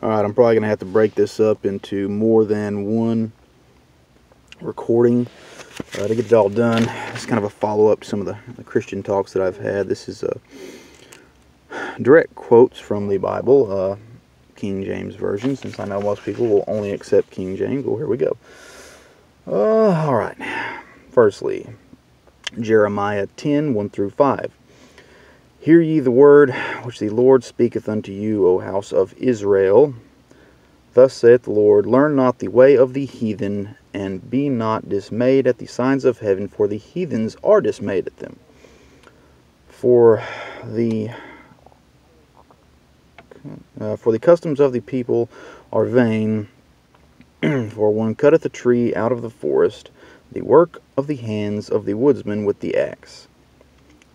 Alright, I'm probably going to have to break this up into more than one recording to get it all done. It's kind of a follow-up to some of the Christian talks that I've had. This is direct quotes from the Bible, King James Version, since I know most people will only accept King James. Well, here we go. Alright. Firstly, Jeremiah 10, 1 through 5. Hear ye the word which the Lord speaketh unto you, O house of Israel. Thus saith the Lord, learn not the way of the heathen, and be not dismayed at the signs of heaven, for the heathens are dismayed at them. For the customs of the people are vain, for one cutteth a tree out of the forest, the work of the hands of the woodsman with the axe.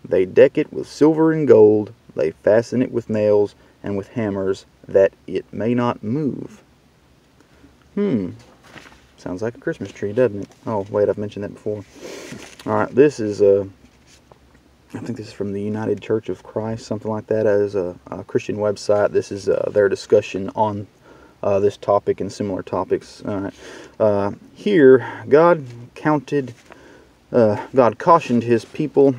They deck it with silver and gold, they fasten it with nails and with hammers, that it may not move. Sounds like a Christmas tree, doesn't it? Oh, wait, I've mentioned that before. Alright, this is, I think this is from the United Church of Christ, something like that, as a Christian website. This is their discussion on this topic and similar topics. Alright, here, God cautioned his people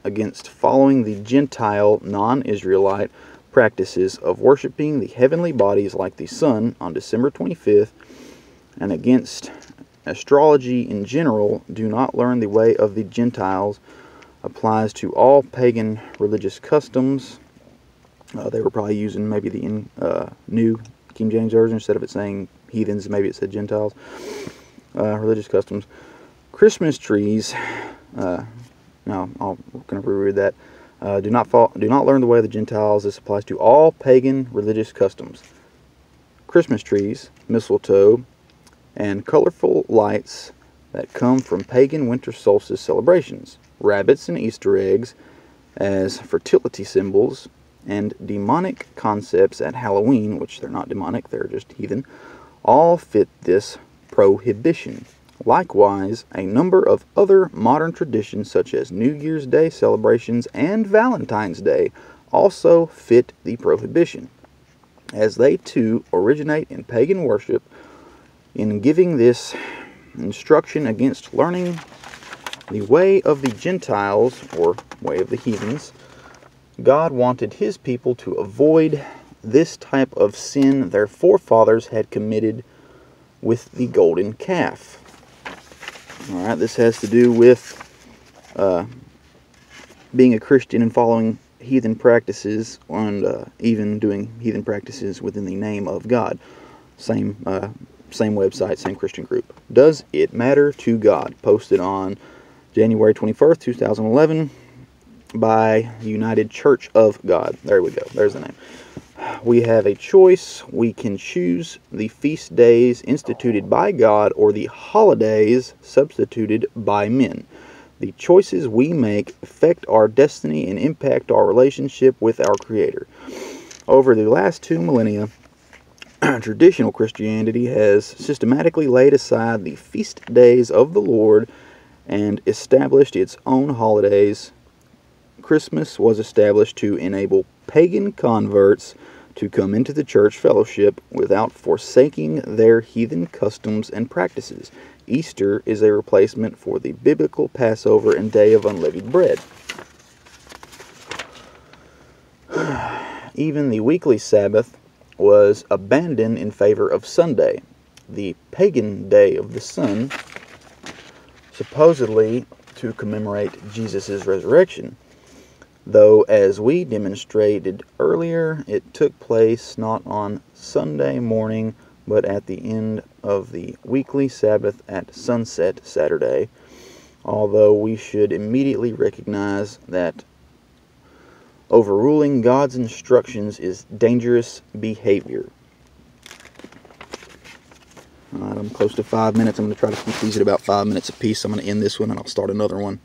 against following the Gentile, non-Israelite practices of worshiping the heavenly bodies like the sun on December 25th, and against astrology in general. Do not learn the way of the Gentiles. Applies to all pagan religious customs. They were probably using maybe the New King James Version. Instead of it saying heathens, maybe it said Gentiles. Religious customs. Christmas trees. No, we're going to reread that. Do not learn the way of the Gentiles. This applies to all pagan religious customs. Christmas trees, mistletoe, and colorful lights that come from pagan winter solstice celebrations. Rabbits and Easter eggs as fertility symbols, and demonic concepts at Halloween, which they're not demonic, they're just heathen, all fit this prohibition. Likewise, a number of other modern traditions such as New Year's Day celebrations and Valentine's Day also fit the prohibition, as they too originate in pagan worship. In giving this instruction against learning the way of the Gentiles, or way of the heathens, God wanted his people to avoid this type of sin their forefathers had committed with the golden calf. Alright, this has to do with being a Christian and following heathen practices, and even doing heathen practices within the name of God. Same website, same Christian group. Does it matter to God? Posted on January 21st, 2011 by United Church of God. There we go. There's the name. We have a choice. We can choose the feast days instituted by God or the holidays substituted by men. The choices we make affect our destiny and impact our relationship with our Creator. Over the last 2 millennia, traditional Christianity has systematically laid aside the feast days of the Lord and established its own holidays. Christmas was established to enable pagan converts to come into the church fellowship without forsaking their heathen customs and practices. Easter is a replacement for the biblical Passover and Day of Unleavened Bread. Even the weekly Sabbath was abandoned in favor of Sunday, the pagan day of the sun, supposedly to commemorate Jesus' resurrection. Though, as we demonstrated earlier, it took place not on Sunday morning, but at the end of the weekly Sabbath at sunset Saturday, although we should immediately recognize that overruling God's instructions is dangerous behavior. Alright, I'm close to 5 minutes. I'm going to try to keep these at about 5 minutes apiece. I'm going to end this one and I'll start another one.